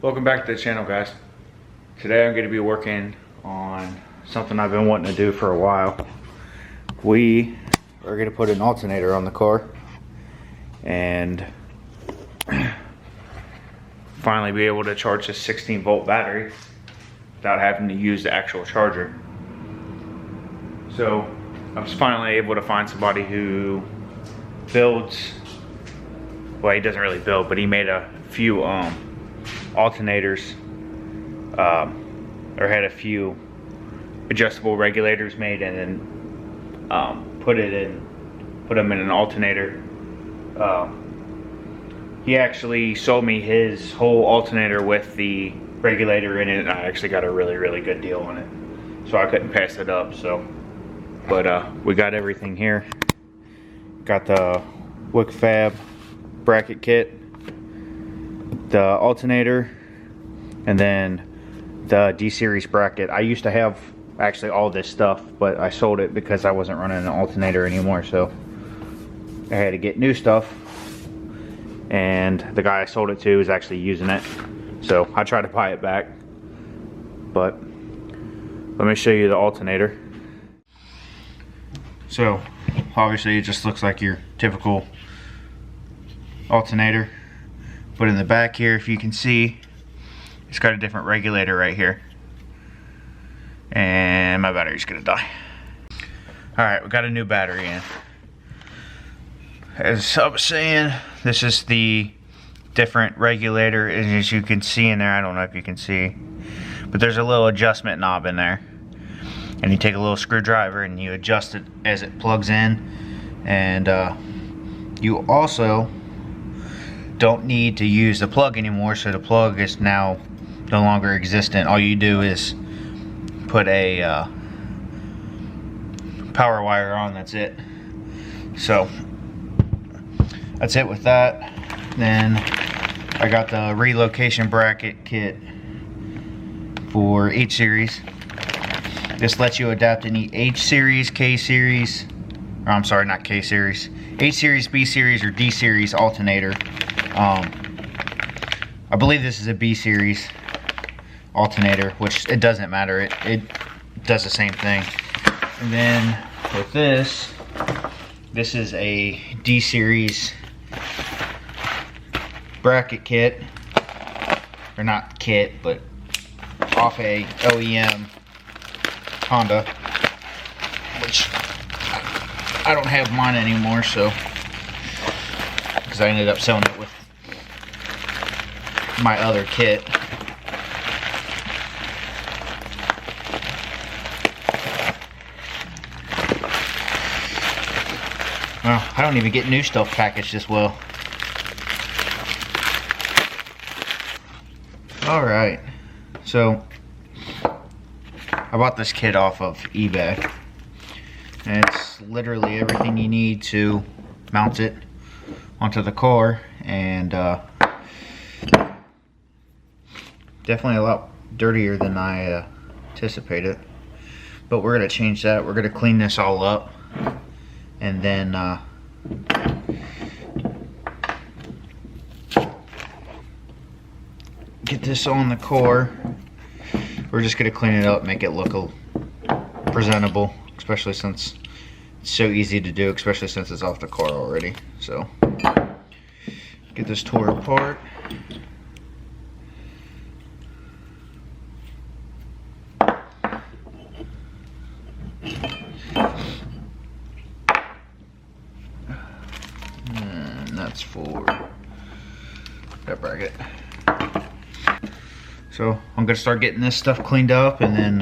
Welcome back to the channel, guys. Today I'm going to be working on something I've been wanting to do for a while. We are going to put an alternator on the car and finally be able to charge this 16-volt battery without having to use the actual charger. So I was finally able to find somebody who builds, well, he doesn't really build, but he made a few alternators, or had a few adjustable regulators made, and then put them in an alternator. He actually sold me his whole alternator with the regulator in it, and I actually got a really good deal on it, so I couldn't pass it up. But we got everything here. Got the Wick Fab bracket kit, the alternator, and then the D-series bracket. I used to have actually all this stuff, but I sold it because I wasn't running an alternator anymore, so I had to get new stuff, and the guy I sold it to is actually using it, so I tried to buy it back. But let me show you the alternator. So obviously it just looks like your typical alternator, but in the back here, if you can see, it's got a different regulator right here, and my battery's gonna die. Alright, we got a new battery in. As I was saying, this is the different regulator, and as you can see in there, I don't know if you can see, but there's a little adjustment knob in there, and you take a little screwdriver and you adjust it as it plugs in. And you also don't need to use the plug anymore, so the plug is now no longer existent. All you do is put a power wire on, that's it. So that's it with that. Then I got the relocation bracket kit for H-series. This lets you adapt any H-series, K-series, or I'm sorry, not K-series, H-series, B-series, or D-series alternator. I believe this is a B-series alternator, which it doesn't matter, it does the same thing. And then with this is a D-series bracket kit, or not kit, but off a OEM Honda, which I don't have mine anymore, so, because I ended up selling it with my other kit. Well, I don't even get new stuff packaged this well. Alright, so I bought this kit off of eBay, and it's literally everything you need to mount it onto the car, and definitely a lot dirtier than I anticipated, but we're going to change that. We're going to clean this all up, and then get this on the car. We're just going to clean it up, make it look presentable, especially since it's so easy to do, especially since it's off the car already. So get this tore apart. And that's for that bracket. So I'm gonna start getting this stuff cleaned up, and then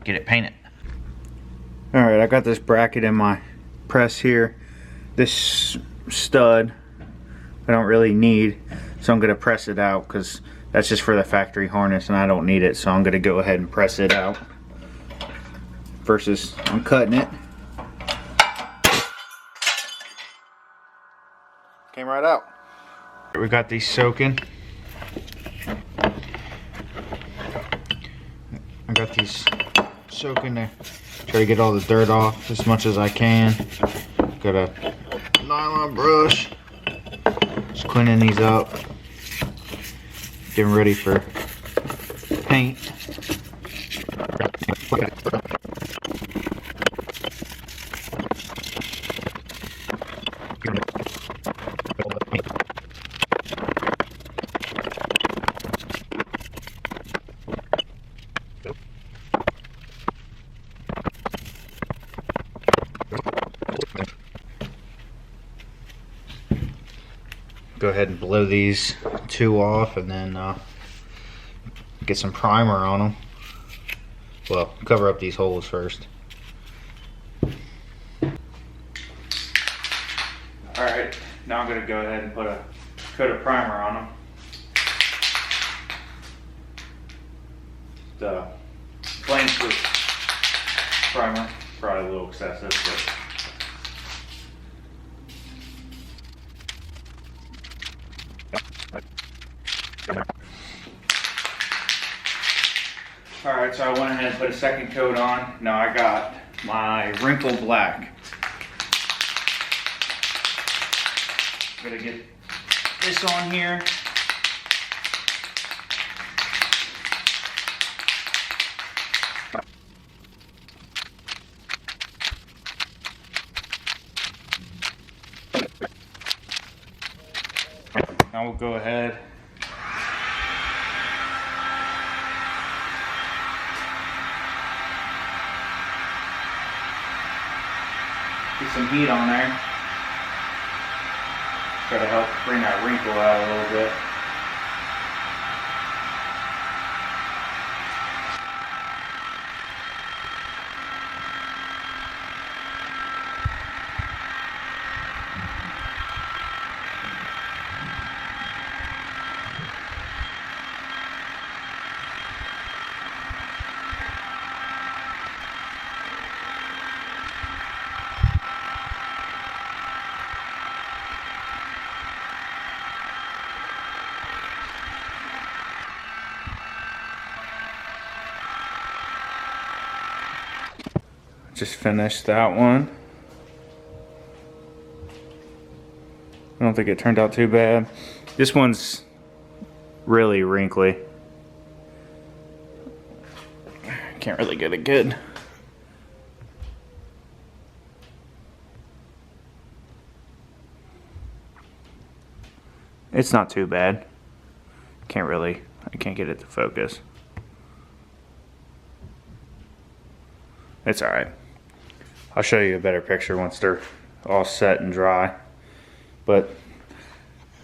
get it painted. Alright, I got this bracket in my press here. This stud I don't really need, so I'm gonna press it out because that's just for the factory harness and I don't need it, so I'm gonna go ahead and press it out versus I'm cutting it. Came right out. We got these soaking. I got these soaking to try to get all the dirt off as much as I can. Got a nylon brush, just cleaning these up. getting ready for paint. Go ahead and blow these two off and then get some primer on them. Well, cover up these holes first. Alright, now I'm going to go ahead and put a coat of primer on them. The flame-proof primer, probably a little excessive, but alright, so I went ahead and put a second coat on. Now I got my wrinkle black. I'm gonna get this on here. Now we'll go ahead get some heat on there. Try to help bring that wrinkle out a little bit. Just finished that one. I don't think it turned out too bad. This one's really wrinkly. Can't really get it good. It's not too bad. I can't get it to focus. It's alright. I'll show you a better picture once they're all set and dry. But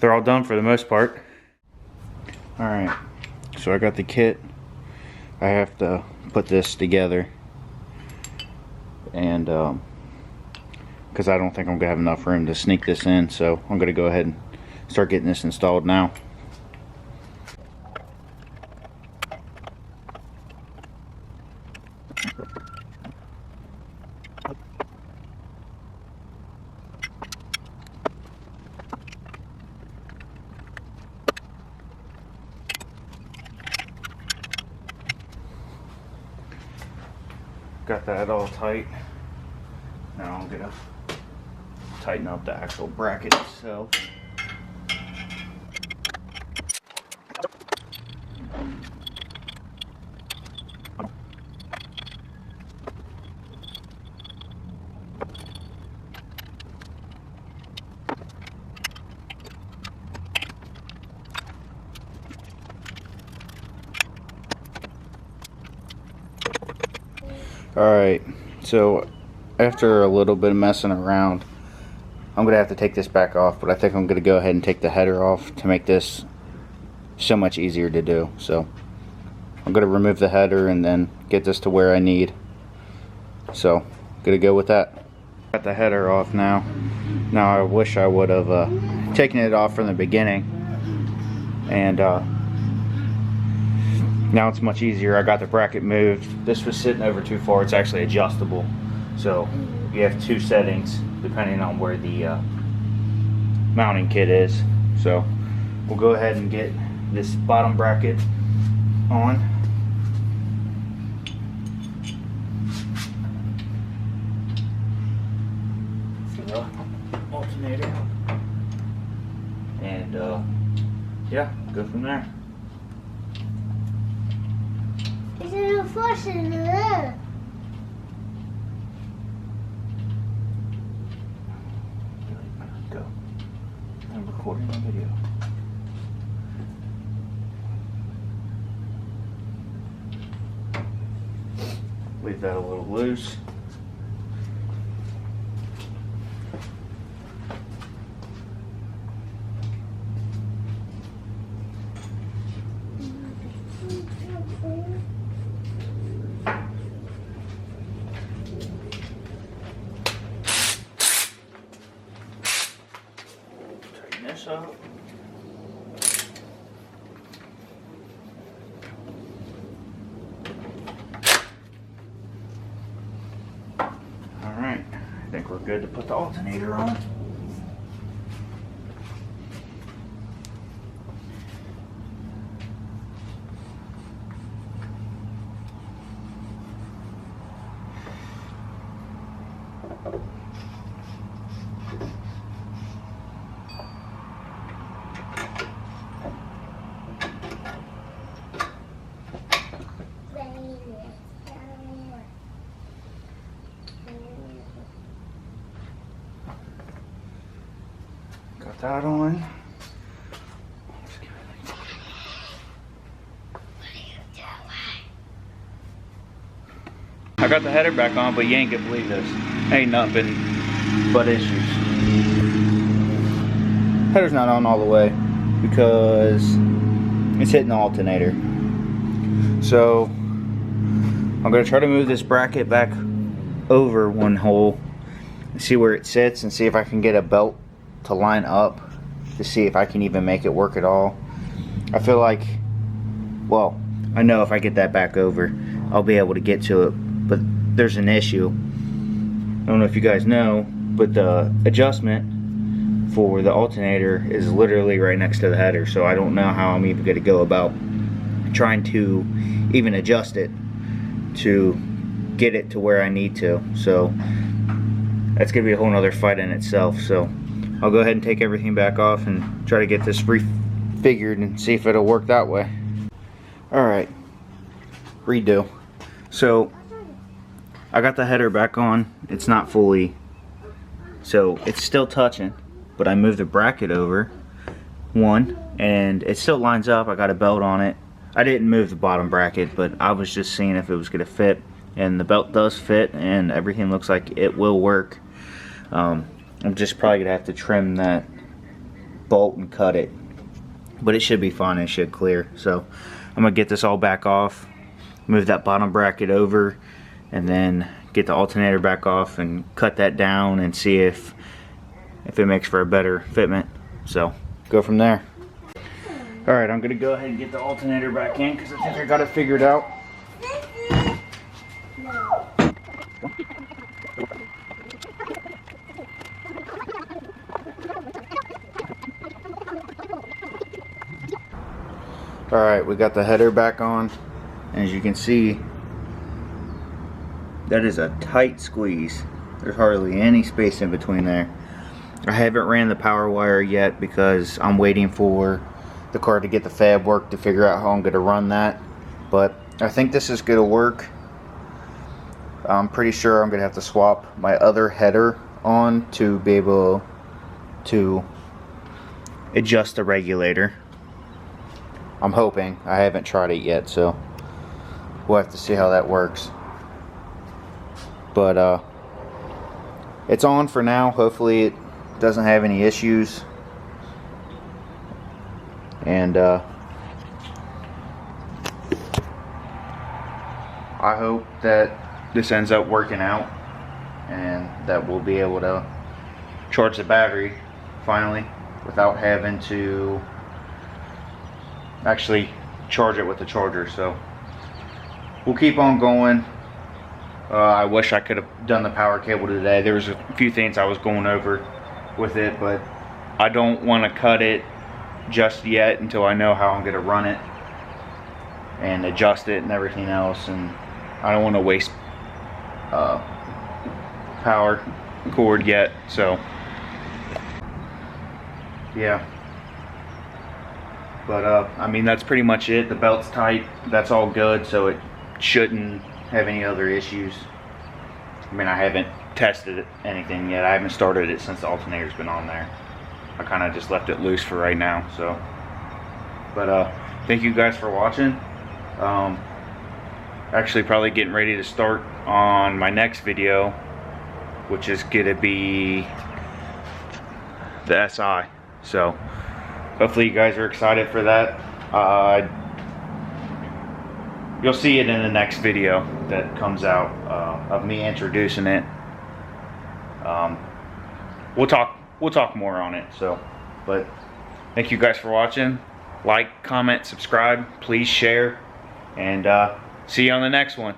they're all done for the most part. Alright, so I got the kit. I have to put this together. And because I don't think I'm going to have enough room to sneak this in. So I'm going to go ahead and start getting this installed now. Got that all tight. Now I'm gonna tighten up the actual bracket itself. Alright, so after a little bit of messing around, I'm going to have to take this back off, but I think I'm going to go ahead and take the header off to make this so much easier to do. So I'm going to remove the header and then get this to where I need. So I'm going to go with that. Got the header off now. Now I wish I would have taken it off from the beginning. And now it's much easier. I got the bracket moved. This was sitting over too far. It's actually adjustable. So you have two settings depending on where the mounting kit is. So we'll go ahead and get this bottom bracket on. For the alternator. And yeah, go from there. Go. I'm recording the video. Leave that a little loose. Tighten this up. Alright, I think we're good to put the alternator on. Got that on. I got the header back on, but you ain't gonna believe this. Ain't nothing but issues. Header's not on all the way because it's hitting the alternator. So I'm gonna try to move this bracket back over one hole and see where it sits and see if I can get a belt to line up to see if I can even make it work at all. I feel like, well, I know if I get that back over, I'll be able to get to it, but there's an issue. I don't know if you guys know, but the adjustment for the alternator is literally right next to the header, so I don't know how I'm even going to go about trying to even adjust it to get it to where I need to. So that's going to be a whole nother fight in itself. So I'll go ahead and take everything back off and try to get this refigured and see if it'll work that way. Alright, redo. So I got the header back on. It's not fully, so it's still touching, but I moved the bracket over one and it still lines up. I got a belt on it. I didn't move the bottom bracket, but I was just seeing if it was going to fit, and the belt does fit and everything looks like it will work. I'm just probably gonna have to trim that bolt and cut it, but it should be fine. It should clear. So I'm gonna get this all back off, move that bottom bracket over, and then get the alternator back off and cut that down and see if it makes for a better fitment. So go from there. Alright, I'm gonna go ahead and get the alternator back in because I think I got it figured out. Alright, we got the header back on, and as you can see, that is a tight squeeze. There's hardly any space in between there. I haven't ran the power wire yet because I'm waiting for the car to get the fab work to figure out how I'm going to run that, but I think this is going to work. I'm pretty sure I'm going to have to swap my other header on to be able to adjust the regulator. I'm hoping. I haven't tried it yet, so we'll have to see how that works. But it's on for now. Hopefully it doesn't have any issues. And I hope that this ends up working out and that we'll be able to charge the battery finally without having to actually charge it with the charger. So we'll keep on going. I wish I could have done the power cable today. There was a few things I was going over with it, but I don't want to cut it just yet until I know how I'm going to run it and adjust it and everything else. And I don't want to waste power cord yet. So yeah. But I mean, that's pretty much it. The belt's tight. That's all good. So it shouldn't have any other issues. I mean, I haven't tested anything yet. I haven't started it since the alternator's been on there. I kind of just left it loose for right now. So, but thank you guys for watching. Actually, probably getting ready to start on my next video, which is gonna be the SI. So hopefully you guys are excited for that. You'll see it in the next video that comes out of me introducing it. We'll talk more on it. So, but thank you guys for watching. Like, comment, subscribe, please share, and see you on the next one.